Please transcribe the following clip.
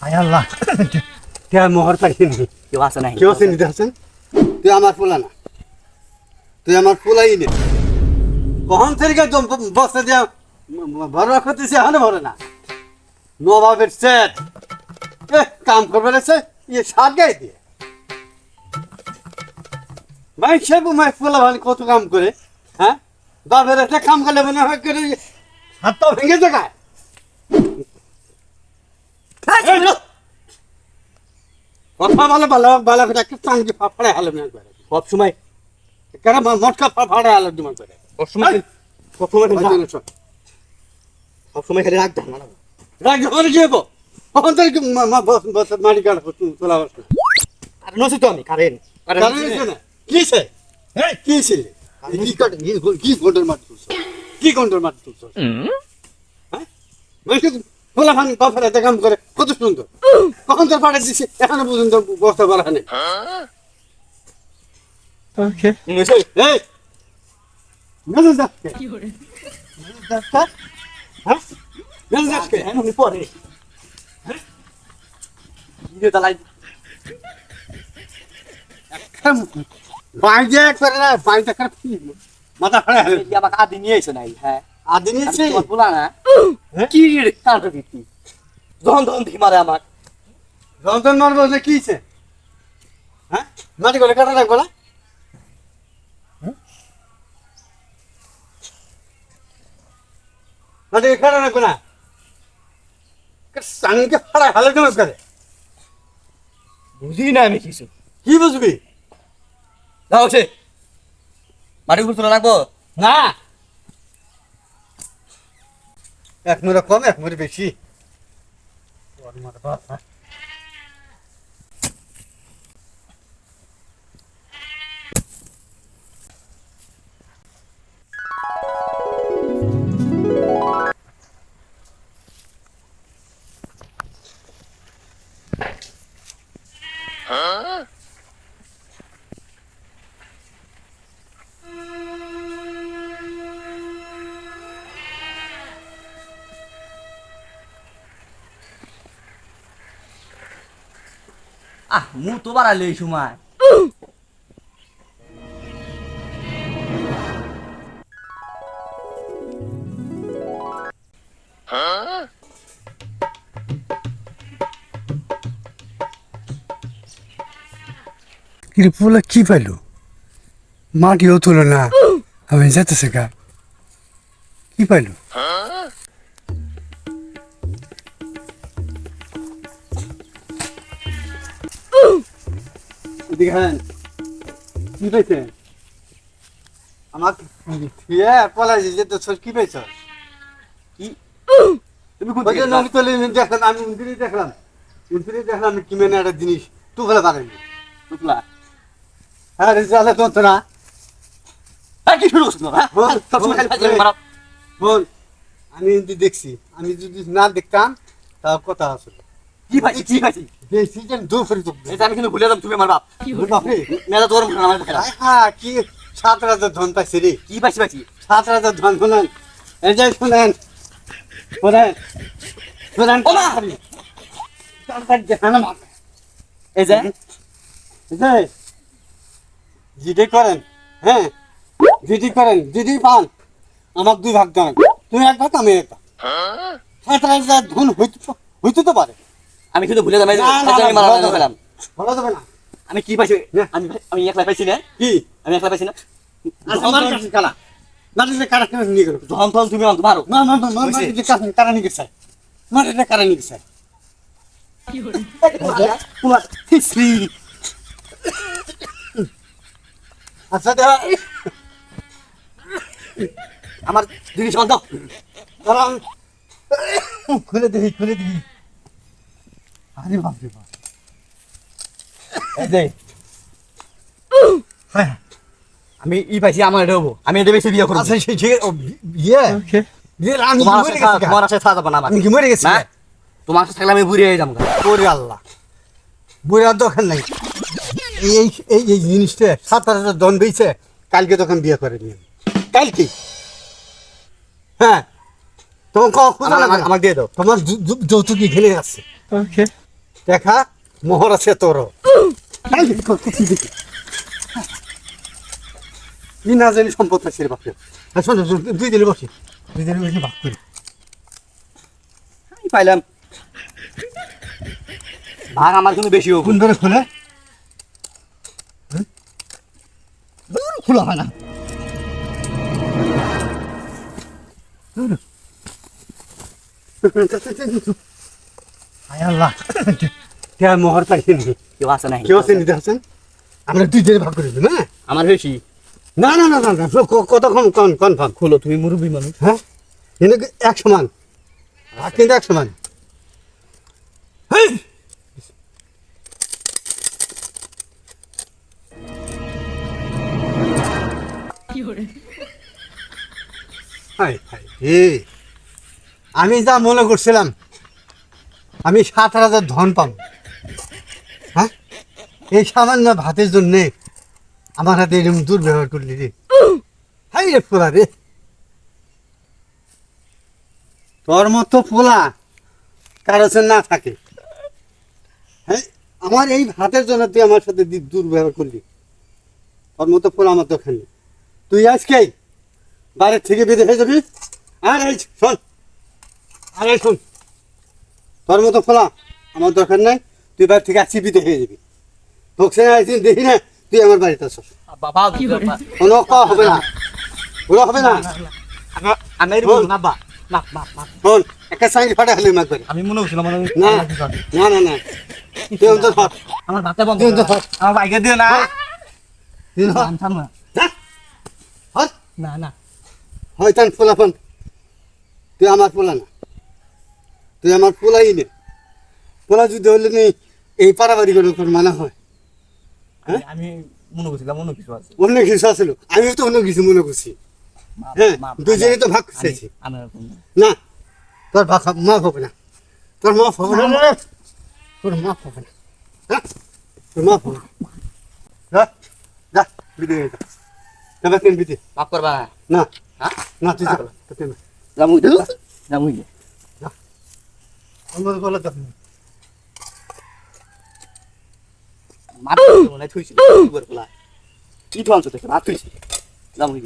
হায় আল্লাহ কে মোহর পাইনি কেউ আছে নাই কেউ আছে নিতে আছেন তুই আমার পোলা না তুই আমার পোলাই নে কখন থেকে বসতে দিয়া বড় করতেছে এখনো ভরে না নবাবের সেট কাম করবে রেছে ইয়ে সাত গায়ে দিয়ে ভাই সে মাই পোলা ভালো কত কাম করে হ্যাঁ বাপের একটা কাম করলে মনে হয় করে হাতটা ভেঙে দেখায় কথা বলে ভালো ভালো করে একটা চাঙ্গি ফাফড়ে হালো না করে সব সময় কেন মটকা ফাফড়ে হালো দিমান করে সব সময় সব সময় খালি রাখ ধান রাগ যখন যাবো তখন থেকে মাটি কাটা তোলা আর নসি তো আমি কারেন কিসে হ্যাঁ কিসে কি কন্ট্রোল মাটি তুলছ কি কন্ট্রোল মাটি তুলছ হ্যাঁ খোলা ফান বাফারে কাম করে কত সুন্দর কখন তোর পাঠে দিচ্ছে এখনো পর্যন্ত বস্তা করা নেই ওকে এই মেজাজ যাচ্ছে হ্যাঁ মেজাজ যাচ্ছে আমি পরে ভিডিও দালাই বাইরে করে না বাইরে করে মাথা খাড়া হয়ে আমাকে আদি নিয়ে এসে নাই হ্যাঁ আদি নিয়েছে বলা না কি রে কাটো দিতি যখন তখন ধি মারে আমার রমজান মারবো যে কিছে হ্যাঁ মাটি করে কাটা রাখবো না মাটি কাটা রাখবো না সাংকে ফাড়া হালে কেন করে বুঝি না আমি কিছু কি বুঝবি যাও সে মাটি গুলো রাখবো না এক মুড়ে কম এক মুড়ে বেশি ওর মার বাপ হ্যাঁ মু তো বাড়ালে এই সময় পোলা কি পাইলো মাটিও তুলো না আমি যেতেছে গা কি পাইলো কি পাইছে আমার পলাই যেতে কি পাইছ কি তুমি দেখলাম আমি উনত্রিশ দেখলাম কি মেনে একটা জিনিস তুই ফেলে পারেনি টুকলা হ্যাঁ রেজাল্ট তো না কি শুরু করছিস হ্যাঁ সব সময় খালি ফাজলামি মারা বল আমি যদি দেখছি আমি যদি না দেখতাম তাও কথা আসলে কি পাইছি কি পাইছি বেশি যেন দু ফেরি তো এটা আমি কিন্তু ভুলে যাম তুমি আমার বাপ বাপরে মেলা তোর মুখে আমার খেলা হ্যাঁ কি 7,000 ধন পাইছে রে কি পাইছি পাইছি 7,000 ধন শুনেন এই যে শুনেন শুনেন শুনেন ও মা! এই যে জিডি করেন হ্যাঁ জিডি করেন জিডি পান আমার 2 ভাগ দেন তুমি এক ভাগ আমি এক ভাগ 7,000 ধন হইতে তো পারে আমি কিন্তু ভুলে যাম এই যে না, না, ফাজলামি মারা না, খেলাম ভালো যাবে না আমি কি পাইছি না। আমি একলা পাইছি না কি আমি একলা পাইছি না আমার কাছে কালা মাটিতে কারা কেন নিয়ে গেল যখন তখন তুমি আমাকে মারো না না না মাটিতে কারা নিয়ে গেছে মাটিতে কারা নিয়ে গেছে তোমার শ্রী আচ্ছা দেওয়া আমার জিনিস বন্ধ কারণ খুলে দিই আরে বাপ রে বাপ এই যে হ্যাঁ আমি ই পাইছি আমার এটা হবো আমি এটা বেশি বিয়ে করবো আচ্ছা সেই ঠিক ইয়ে বিয়ে আমি তোমার মরে সাথে গেছি তোমার সাথে থাকা যাবে না আমার আমি কি মরে গেছি না তোমার সাথে থাকলে আমি বুড়ি হয়ে যাবো ওরে আল্লাহ বুড়ার দোকান নাই এই এই এই জিনিসটা 7,000 দন বেইছে কালকে তখন বিয়ে করে নিয়ে কালকে হ্যাঁ তোমার খুঁজা লাগবে না। আমাকে দিয়ে দাও। তোমার যৌতুক এখানে আছে ওকে। দেখা মোহর আছে তোর কি না জানি সম্পদ আছে রে বাপরে শোন শোন, দুই দিনে বসি ভাগ করি আমি পাইলাম। ভাগ আমার কিন্তু বেশি হোক। কোন ধরে খোলে খোলা হয় না হায় আল্লাহ কে মোহর পাইছি কেউ আছে নাই? কেউ আছে নিতে আছেন আমরা দুই দিনে ভাগ করে দিই না আমার বেশি। না না না না না কত কনফার্ম খোলো, তুমি মুরব্বী মানুষ। হ্যাঁ কিন্তু এক সমান ভাগ কিন্তু এক সমান হেই! হায় হায় রে। আমি যা মনে করছিলাম আমি 7,000 ধন পাব, হ্যাঁ এই সামান্য ভাতের জন্যে আমার হাতে এরকম দুর্ব্যবহার করলি রে। হাই রে পোলা রে, তোর মতো পোলা কারো সে না থাকে। হ্যাঁ আমার এই ভাতের জন্য তুই আমার সাথে দুর্ব্যবহার করলি। তোর মতো পোলা আমার দোকান নেই। তুই আজকে বাইরের থেকে বেঁধে হয়ে যাবি। আর এই শোন, আর এই শোন, তোর মতো পোলা আমার দরকার নাই। তুই বাইরে থেকে আসি বিদে হয়ে যাবি। তোকে একদিন দেখি না তুই আমার বাড়িতে আসস। বাবা কোনো কথা হবে না, কোনো হবে না। আমি বাবা শোন একটা সাইকেল ফাটা হলে মাছ ধরে। আমি মনে করছিলাম না না না না তুই অন্তর ধর, আমার ভাতে বন্ধ তুই অন্তর ধর। আমার বাইকে দিও না। তুই ধর। থাম না। যা, ধর। না না হয়তান পোলাপন, তুই আমার পোলা না, তুই আমার পোলাই নে। পোলা যদি হলে নি এই পাড়াবাড়ি করে তোর মানা হয়। হ্যাঁ? আমি মনে করছিলাম অন্য কিছু আছে। অন্য কিছু আসলো, আমিও তো অন্য কিছু মনে করছি। হ্যাঁ দুজনেই তো ভাগ চাইছি না। তোর ভাগ মাফ হবে না, তোর মাফ হবে না, তোর মাফ হবে না। হ্যাঁ তোর মাফ হবে না। যা যা বিদে যা, তবে কেন বিদে মাফ করবা না হ্যাঁ না তুই যা তোকে না জামুই জামুই আমার বলা তো মার মনে থুইছি কি করে বলা কি তো আনছো তো রাত থুইছি জামুই